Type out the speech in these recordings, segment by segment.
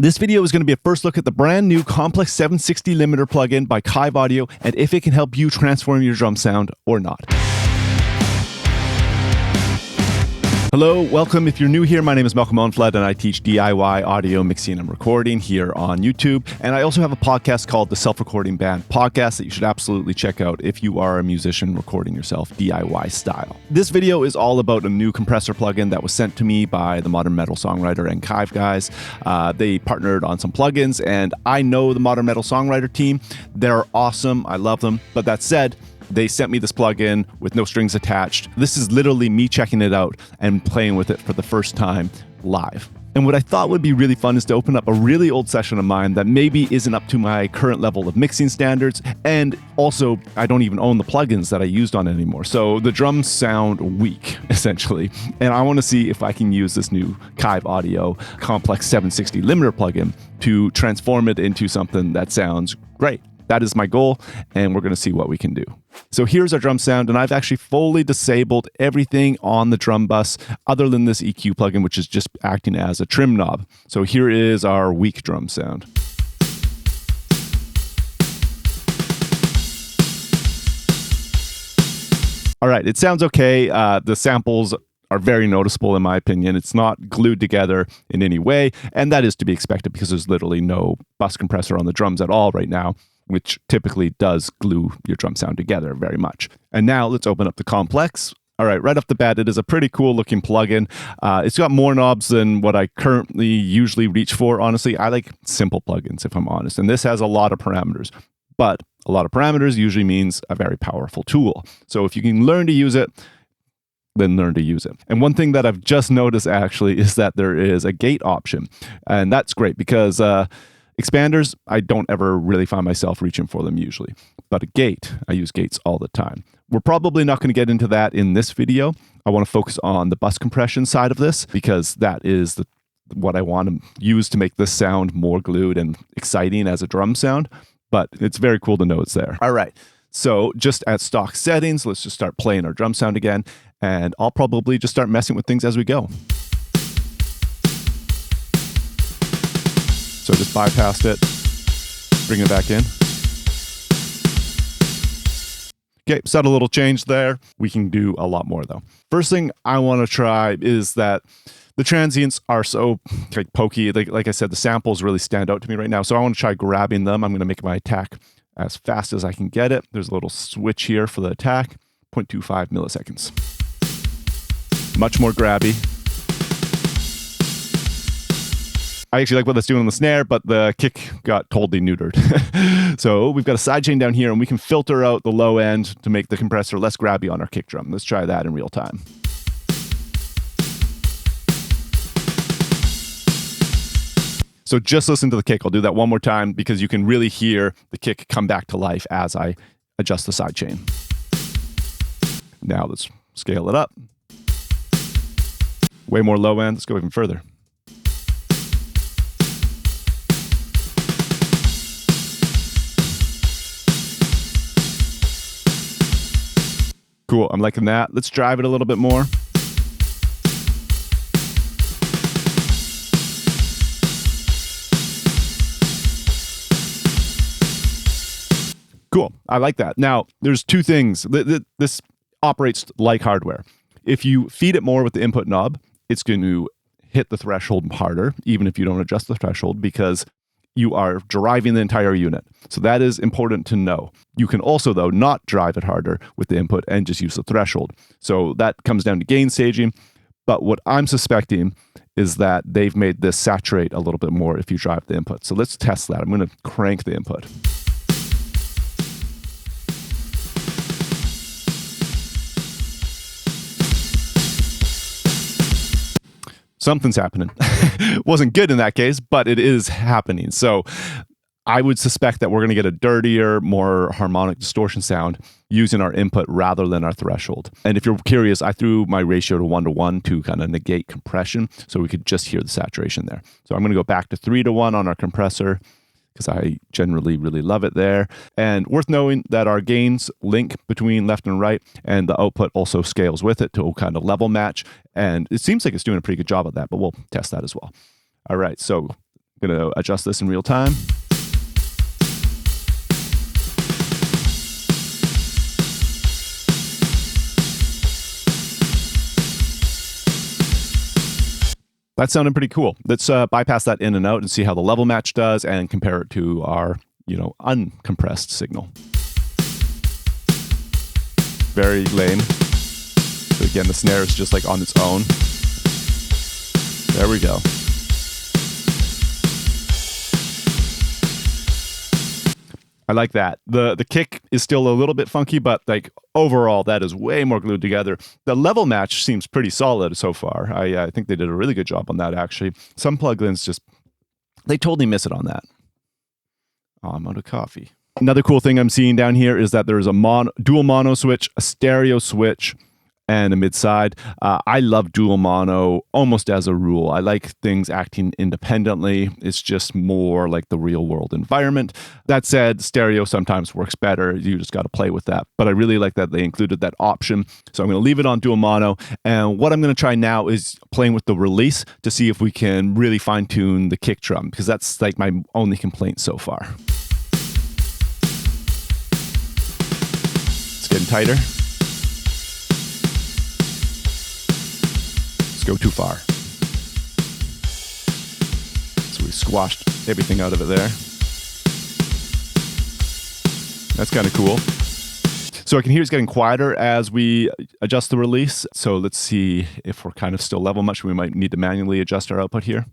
This video is going to be a first look at the brand new Complexx 760 limiter plugin by Kiive Audio and if it can help you transform your drum sound or not. Hello, welcome. If you're new here, my name is Owen-Flood and I teach DIY audio mixing and recording here on YouTube. And I also have a podcast called the Self-Recording Band Podcast that you should absolutely check out if you are a musician recording yourself DIY style. This video is all about a new compressor plugin that was sent to me by the Modern Metal Songwriter and Kiive guys. They partnered on some plugins and I know the Modern Metal Songwriter team. They're awesome. I love them. But that said, they sent me this plugin with no strings attached. This is literally me checking it out and playing with it for the first time live. And what I thought would be really fun is to open up a really old session of mine that maybe isn't up to my current level of mixing standards. And also, I don't even own the plugins that I used on it anymore. So the drums sound weak, essentially. And I want to see if I can use this new Kiive Audio Complexx 760 limiter plugin to transform it into something that sounds great. That is my goal, and we're going to see what we can do. So here's our drum sound, and I've actually fully disabled everything on the drum bus other than this EQ plugin, which is just acting as a trim knob. So here is our weak drum sound. All right, it sounds okay. The samples are very noticeable in my opinion. It's not glued together in any way, and that is to be expected because there's literally no bus compressor on the drums at all right now, which typically does glue your drum sound together very much. And now let's open up the Complexx. All right, right off the bat, it is a pretty cool looking plugin. It's got more knobs than what I currently usually reach for. Honestly, I like simple plugins if I'm honest. And this has a lot of parameters, but a lot of parameters usually means a very powerful tool. So if you can learn to use it, then learn to use it. And one thing that I've just noticed actually is that there is a gate option. And that's great because expanders, I don't ever really find myself reaching for them usually. But a gate, I use gates all the time. We're probably not going to get into that in this video. I want to focus on the bus compression side of this because that is what I want to use to make this sound more glued and exciting as a drum sound. But it's very cool to know it's there. All right, so just at stock settings, let's just start playing our drum sound again. And I'll probably just start messing with things as we go. So just bypassed it, bring it back in. Okay, subtle little change there. We can do a lot more though. First thing I want to try is that the transients are so pokey. Like I said, the samples really stand out to me right now. So I want to try grabbing them. I'm going to make my attack as fast as I can get it. There's a little switch here for the attack, 0.25 milliseconds. Much more grabby. I actually like what that's doing on the snare, but the kick got totally neutered. So we've got a sidechain down here and we can filter out the low end to make the compressor less grabby on our kick drum. Let's try that in real time. So just listen to the kick. I'll do that one more time because you can really hear the kick come back to life as I adjust the sidechain. Now let's scale it up. Way more low end. Let's go even further. Cool, I'm liking that. Let's drive it a little bit more. Cool, I like that. Now, there's two things. This operates like hardware. If you feed it more with the input knob, it's going to hit the threshold harder, even if you don't adjust the threshold, because you are driving the entire unit. So that is important to know. You can also, though, not drive it harder with the input and just use the threshold. So that comes down to gain staging. But what I'm suspecting is that they've made this saturate a little bit more if you drive the input. So let's test that. I'm going to crank the input. Something's happening. Wasn't good in that case, but it is happening. So I would suspect that we're going to get a dirtier, more harmonic distortion sound using our input rather than our threshold. And if you're curious, I threw my ratio to 1:1 to kind of negate compression so we could just hear the saturation there. So I'm going to go back to 3:1 on our compressor because I generally really love it there. And worth knowing that our gains link between left and right, and the output also scales with it to kind of level match. And it seems like it's doing a pretty good job of that, but we'll test that as well. All right, so I'm going to adjust this in real time. That sounded pretty cool. Let's bypass that in and out and see how the level match does and compare it to our, uncompressed signal. Very lame. So again, the snare is just like on its own. There we go. I like that. The kick is still a little bit funky, but like overall, that is way more glued together. The level match seems pretty solid so far. I think they did a really good job on that, actually. Some plugins they totally miss it on that. Oh, I'm out of coffee. Another cool thing I'm seeing down here is that there's a dual mono switch, a stereo switch, and a mid-side. I love dual mono almost as a rule. I like things acting independently. It's just more like the real world environment. That said, stereo sometimes works better. You just got to play with that. But I really like that they included that option. So I'm going to leave it on dual mono. And what I'm going to try now is playing with the release to see if we can really fine tune the kick drum, because that's like my only complaint so far. It's getting tighter. Go too far. So we squashed everything out of it there. That's kind of cool. So I can hear it's getting quieter as we adjust the release. So let's see if we're kind of still level much. We might need to manually adjust our output here.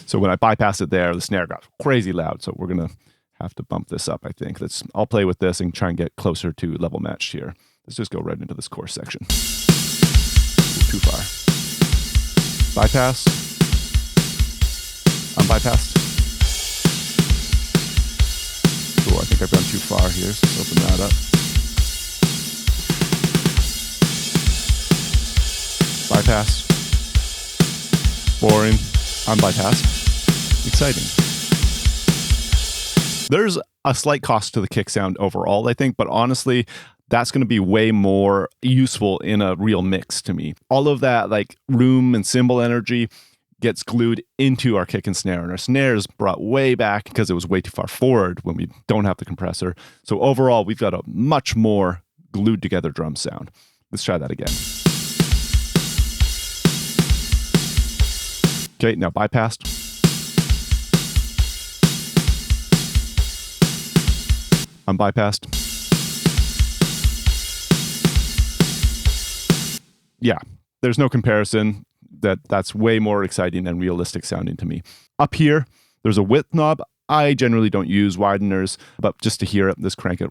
So when I bypassed it there, the snare got crazy loud. So we're going to have to bump this up, I think. I'll play with this and try and get closer to level match here. Let's just go right into this chorus section. Ooh, too far. Bypass. Unbypassed. Cool, I think I've gone too far here, so let's open that up. Bypass. Boring. Unbypassed. Exciting. There's a slight cost to the kick sound overall, I think, but honestly, that's going to be way more useful in a real mix to me. All of that like room and cymbal energy gets glued into our kick and snare, and our snare is brought way back because it was way too far forward when we don't have the compressor. So overall, we've got a much more glued together drum sound. Let's try that again. Okay, now bypassed. Unbypassed. Yeah, there's no comparison. That's way more exciting and realistic sounding to me. Up here, there's a width knob. I generally don't use wideners, but just to hear it, let's crank it.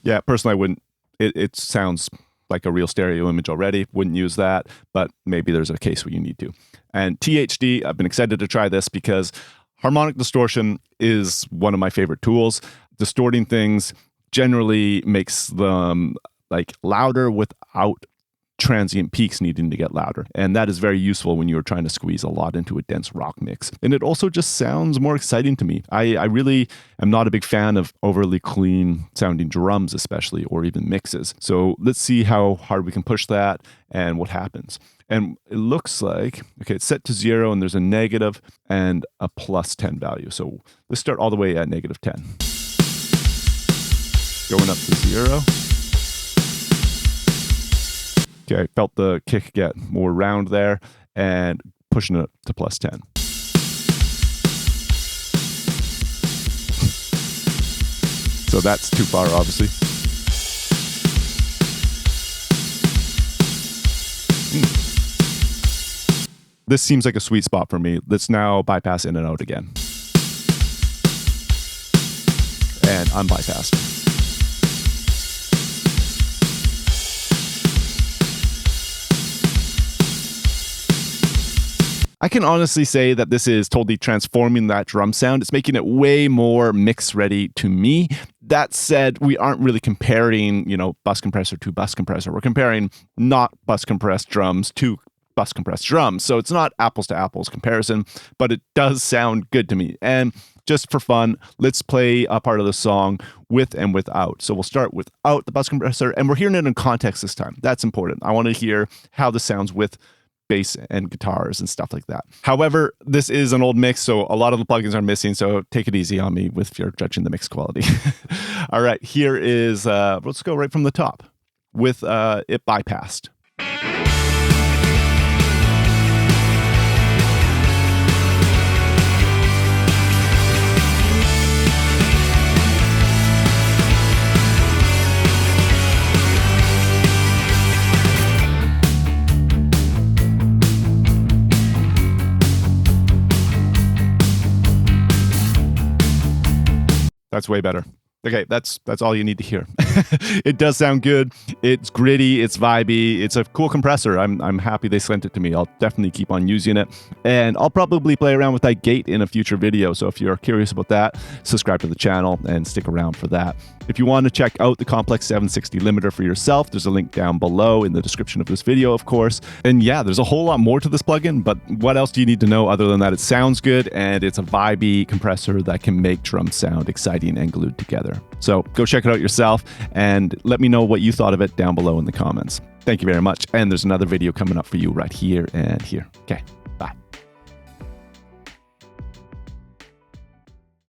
Yeah, personally, I wouldn't. It sounds like a real stereo image already. Wouldn't use that, but maybe there's a case where you need to. And THD, I've been excited to try this because harmonic distortion is one of my favorite tools. Distorting things generally makes them like louder without transient peaks needing to get louder. And that is very useful when you're trying to squeeze a lot into a dense rock mix. And it also just sounds more exciting to me. I really am not a big fan of overly clean sounding drums, especially, or even mixes. So let's see how hard we can push that and what happens. And it looks like, okay, it's set to 0 and there's a negative and a plus 10 value. So let's start all the way at negative 10. Going up to 0. Okay, I felt the kick get more round there and pushing it to plus 10. So that's too far, obviously. This seems like a sweet spot for me. Let's now bypass in and out again. And unbypassed. I can honestly say that this is totally transforming that drum sound. It's making it way more mix ready to me. That said, we aren't really comparing, bus compressor to bus compressor. We're comparing not bus compressed drums to bus compressed drums. So it's not apples to apples comparison, but it does sound good to me. And just for fun, let's play a part of the song with and without. So we'll start without the bus compressor, and we're hearing it in context this time. That's important. I want to hear how this sounds with bass and guitars and stuff like that. However, this is an old mix, so a lot of the plugins are missing, so take it easy on me if you're judging the mix quality. All right, here is, let's go right from the top with it bypassed. That's way better. Okay, that's all you need to hear. It does sound good. It's gritty. It's vibey. It's a cool compressor. I'm happy they sent it to me. I'll definitely keep on using it. And I'll probably play around with that gate in a future video. So if you're curious about that, subscribe to the channel and stick around for that. If you want to check out the Complexx 760 limiter for yourself, there's a link down below in the description of this video, of course. And yeah, there's a whole lot more to this plugin, but what else do you need to know other than that it sounds good and it's a vibey compressor that can make drums sound exciting and glued together. So go check it out yourself and let me know what you thought of it down below in the comments. Thank you very much. And there's another video coming up for you right here and here. Okay,